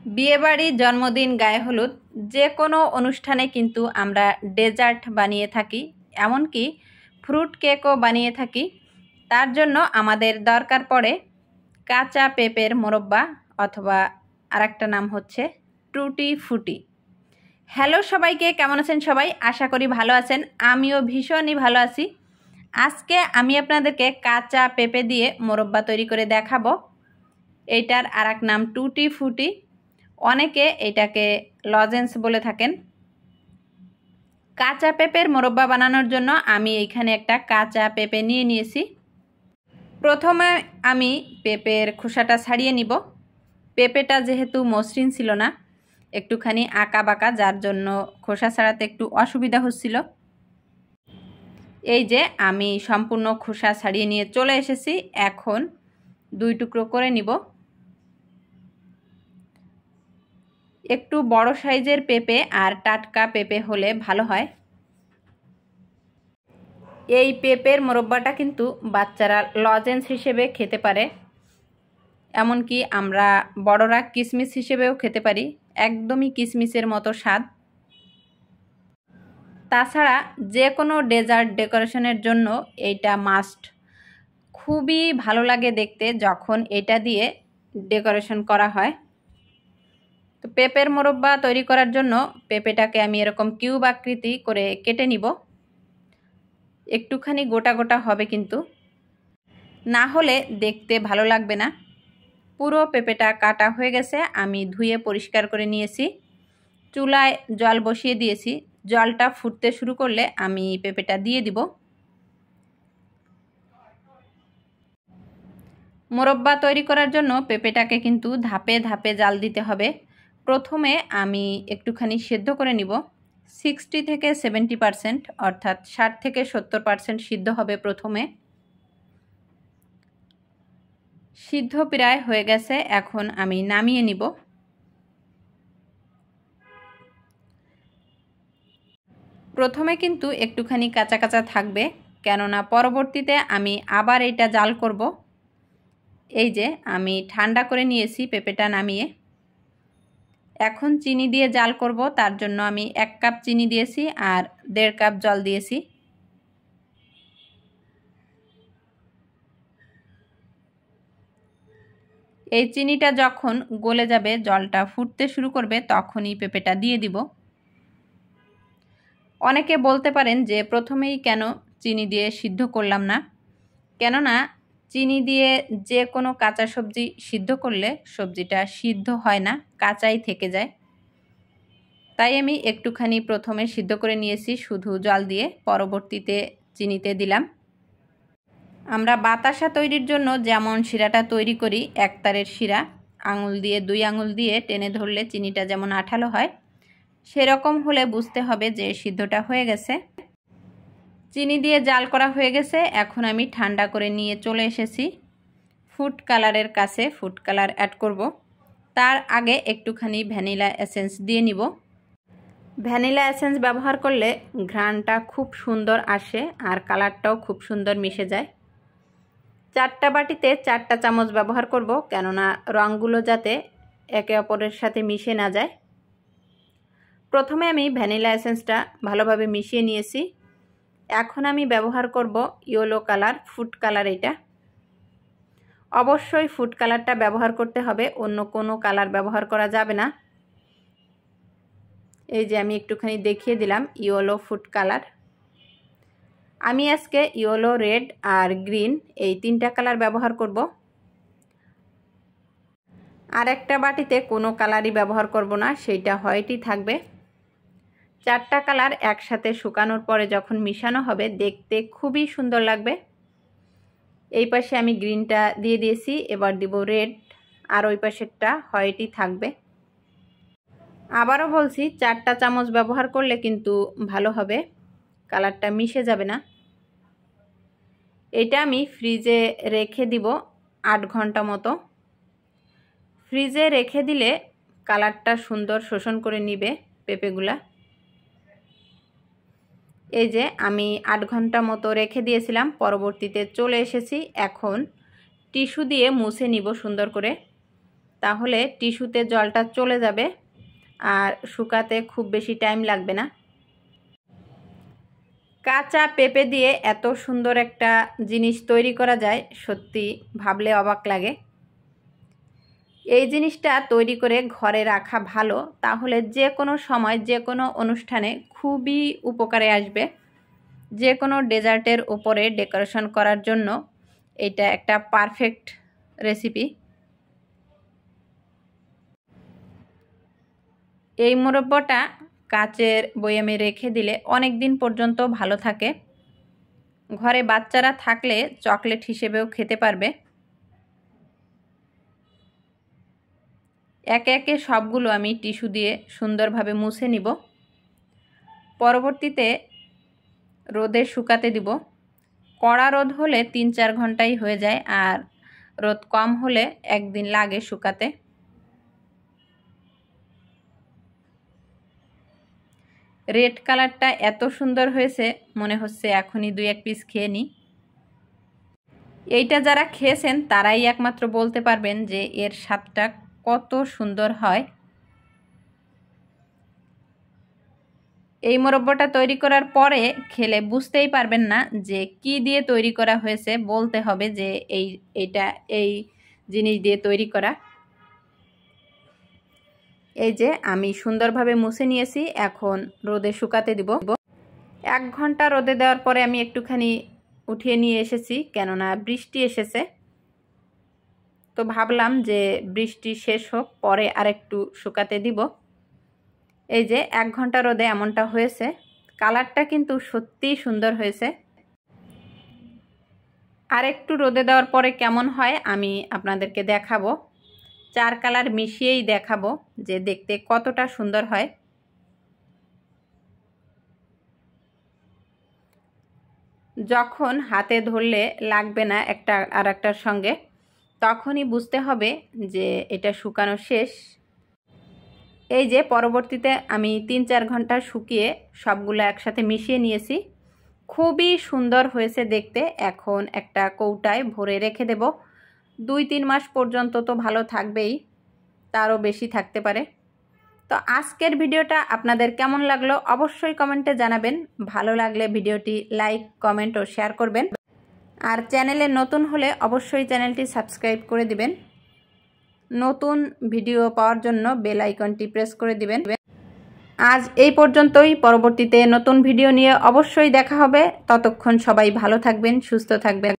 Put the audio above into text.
বিয়েবাড়ি, জন্মদিন, গায়ে হলুদ যে কোনো অনুষ্ঠানে কিন্তু আমরা ডেজার্ট বানিয়ে থাকি, এমনকি ফ্রুট কেকও বানিয়ে থাকি। তার জন্য আমাদের দরকার পড়ে কাঁচা পেঁপের মোরব্বা, অথবা আরেকটা নাম হচ্ছে টুটি ফুটি। হ্যালো সবাইকে, কেমন আছেন সবাই? আশা করি ভালো আছেন। আমিও ভীষণই ভালো আছি। আজকে আমি আপনাদেরকে কাঁচা পেঁপে দিয়ে মোরব্বা তৈরি করে দেখাবো। এইটার আরেক নাম টুটি ফুটি, অনেকে এটাকে লজেন্স বলে থাকেন। কাঁচা পেঁপের মোরব্বা বানানোর জন্য আমি এইখানে একটা কাঁচা পেঁপে নিয়ে নিয়েছি। প্রথমে আমি পেঁপের খোসাটা ছাড়িয়ে নিব। পেঁপেটা যেহেতু মসৃণ ছিল না, একটুখানি আঁকা বাঁকা, যার জন্য খোসা ছাড়াতে একটু অসুবিধা হচ্ছিল। এই যে আমি সম্পূর্ণ খোসা ছাড়িয়ে নিয়ে চলে এসেছি। এখন দুই টুকরো করে নিব। একটু বড় সাইজের পেঁপে আর টাটকা পেঁপে হলে ভালো হয়। এই পেঁপের মোরব্বাটা কিন্তু বাচ্চারা লজেন্স হিসেবে খেতে পারে, এমনকি আমরা বড়রা কিশমিশ হিসেবেও খেতে পারি। একদমই কিশমিশের মতো স্বাদ। তাছাড়া যে কোনো ডেজার্ট ডেকোরেশনের জন্য এইটা মাস্ট। খুবই ভালো লাগে দেখতে যখন এটা দিয়ে ডেকোরেশন করা হয়। তো পেঁপের মোরব্বা তৈরি করার জন্য পেঁপেটাকে আমি এরকম কিউব আকৃতি করে কেটে নিব। একটুখানি গোটা গোটা হবে, কিন্তু না হলে দেখতে ভালো লাগবে না। পুরো পেঁপেটা কাটা হয়ে গেছে, আমি ধুয়ে পরিষ্কার করে নিয়েছি। চুলায় জল বসিয়ে দিয়েছি। জলটা ফুটতে শুরু করলে আমি পেঁপেটা দিয়ে দিব। মোরব্বা তৈরি করার জন্য পেঁপেটাকে কিন্তু ধাপে ধাপে জাল দিতে হবে। প্রথমে আমি একটুখানি সেদ্ধ করে নিব। 60 থেকে 70%, অর্থাৎ 60 থেকে 70% সিদ্ধ হবে প্রথমে। সিদ্ধ প্রায় হয়ে গেছে, এখন আমি নামিয়ে নিব। প্রথমে কিন্তু একটুখানি কাঁচা কাঁচা থাকবে, কেননা পরবর্তীতে আমি আবার এটা জাল করব। এই যে আমি ঠান্ডা করে নিয়েছি পেঁপেটা নামিয়ে। এখন চিনি দিয়ে জাল করব, তার জন্য আমি 1 কাপ চিনি দিয়েছি আর 1.5 কাপ জল দিয়েছি। এই চিনিটা যখন গলে যাবে, জলটা ফুটতে শুরু করবে, তখনই পেঁপেটা দিয়ে দিব। অনেকে বলতে পারেন যে প্রথমেই কেন চিনি দিয়ে সিদ্ধ করলাম না, কেননা চিনি দিয়ে যে কোনো কাঁচা সবজি সিদ্ধ করলে সবজিটা সিদ্ধ হয় না, কাঁচাই থেকে যায়। তাই আমি একটুখানি প্রথমে সিদ্ধ করে নিয়েছি শুধু জল দিয়ে, পরবর্তীতে চিনিতে দিলাম। আমরা বাতাসা তৈরির জন্য যেমন শিরাটা তৈরি করি, একতারের শিরা, আঙুল দিয়ে 2 আঙুল দিয়ে টেনে ধরলে চিনিটা যেমন আঠালো হয়, সেরকম হলে বুঝতে হবে যে সিদ্ধটা হয়ে গেছে। চিনি দিয়ে জাল করা হয়ে গেছে। এখন আমি ঠান্ডা করে নিয়ে চলে এসেছি ফুড কালারের কাছে। ফুড কালার অ্যাড করব। তার আগে একটুখানি ভ্যানিলা এসেন্স দিয়ে নিব। ভ্যানিলা এসেন্স ব্যবহার করলে ঘ্রাণটা খুব সুন্দর আসে আর কালারটাও খুব সুন্দর মিশে যায়। 4টা বাটিতে 4টা চামচ ব্যবহার করব, কেননা রঙগুলো যাতে একে অপরের সাথে মিশে না যায়। প্রথমে আমি ভ্যানিলা এসেন্সটা ভালোভাবে মিশিয়ে নিয়েছি। এখন আমি ব্যবহার করব ইয়েলো কালার, ফুড কালার। এটা অবশ্যই ফুড কালারটা ব্যবহার করতে হবে, অন্য কোনো কালার ব্যবহার করা যাবে না। এই যে আমি একটুখানি দেখিয়ে দিলাম ইয়েলো ফুড কালার। আমি আজকে ইয়েলো, রেড আর গ্রিন এই 3টা কালার ব্যবহার করব। আর একটা বাটিতে কোনো কালারই ব্যবহার করব না, সেইটা হোয়াইটই থাকবে। 4টা কালার একসাথে শুকানোর পরে যখন মিশানো হবে, দেখতে খুবই সুন্দর লাগবে। এই পাশে আমি গ্রিনটা দিয়ে দিয়েছি, এবার দিব রেড, আর ওই পাশেরটা হোয়াইটই থাকবে। আবারও বলছি, 4টা চামচ ব্যবহার করলে কিন্তু ভালো হবে, কালারটা মিশে যাবে না। এটা আমি ফ্রিজে রেখে দিব 8 ঘন্টা মতো। ফ্রিজে রেখে দিলে কালারটা সুন্দর শোষণ করে নিবে পেঁপেগুলা। এই যে আমি 8 ঘন্টা মতো রেখে দিয়েছিলাম, পরবর্তীতে চলে এসেছি। এখন টিস্যু দিয়ে মুছে নিব সুন্দর করে। তাহলে টিস্যুতে জলটা চলে যাবে আর শুকাতে খুব বেশি টাইম লাগবে না। কাঁচা পেঁপে দিয়ে এত সুন্দর একটা জিনিস তৈরি করা যায়, সত্যি ভাবলে অবাক লাগে। এই জিনিসটা তৈরি করে ঘরে রাখা ভালো, তাহলে যে কোনো সময় যে কোনো অনুষ্ঠানে খুবই উপকারে আসবে। যে কোনো ডেজার্টের উপরে ডেকোরেশন করার জন্য এটা একটা পারফেক্ট রেসিপি। এই মুরব্বাটা কাচের বয়ামে রেখে দিলে অনেক দিন পর্যন্ত ভালো থাকে। ঘরে বাচ্চারা থাকলে চকলেট হিসেবেও খেতে পারবে। একে একে সবগুলো আমি টিস্যু দিয়ে সুন্দরভাবে মুছে নিব। পরবর্তীতে রোদে শুকাতে দিব। কড়া রোদ হলে 3-4 ঘন্টাই হয়ে যায়, আর রোদ কম হলে একদিন লাগে শুকাতে। রেড কালারটা এত সুন্দর হয়েছে, মনে হচ্ছে এখনই 2-1 পিস খেয়ে নিই। এইটা যারা খেয়েছেন তারাই একমাত্র বলতে পারবেন যে এর স্বাদটা কত সুন্দর হয়। এই মুরব্বাটা তৈরি করার পরে খেলে বুঝতেই পারবেন না যে কি দিয়ে তৈরি করা হয়েছে, বলতে হবে যে এই জিনিস দিয়ে তৈরি করা। এই যে আমি সুন্দরভাবে মুছে নিয়েছি, এখন রোদে শুকাতে দিব। 1 ঘন্টা রোদে দেওয়ার পরে আমি একটুখানি উঠিয়ে নিয়ে এসেছি, কেননা বৃষ্টি এসেছে। তো ভাবলাম যে বৃষ্টি শেষ হোক, পরে আরেকটু শুকাতে দিব। এই যে 1 ঘন্টা রোদে এমনটা হয়েছে। কালারটা কিন্তু সত্যিই সুন্দর হয়েছে। আর একটু রোদে দেওয়ার পরে কেমন হয় আমি আপনাদেরকে দেখাবো। 4 কালার মিশিয়েই দেখাবো যে দেখতে কতটা সুন্দর হয়। যখন হাতে ধরলে লাগবে না একটা আর একটার সঙ্গে, তখনই বুঝতে হবে যে এটা শুকানো শেষ। এই যে পরবর্তীতে আমি 3-4 ঘন্টা শুকিয়ে সবগুলো একসাথে মিশিয়ে নিয়েছি। খুবই সুন্দর হয়েছে দেখতে। এখন একটা কৌটায় ভরে রেখে দেব। 2-3 মাস পর্যন্ত তো ভালো থাকবেই, তারও বেশি থাকতে পারে। তো আজকের ভিডিওটা আপনাদের কেমন লাগলো অবশ্যই কমেন্টে জানাবেন। ভালো লাগলে ভিডিওটি লাইক, কমেন্ট ও শেয়ার করবেন। আর চ্যানেলে নতুন হলে অবশ্যই চ্যানেলটি সাবস্ক্রাইব করে দিবেন। নতুন ভিডিও পাওয়ার জন্য বেল আইকনটি প্রেস করে দিবেন। আজ এই পর্যন্তই। পরবর্তীতে নতুন ভিডিও নিয়ে অবশ্যই দেখা হবে। ততক্ষণ সবাই ভালো থাকবেন, সুস্থ থাকবেন।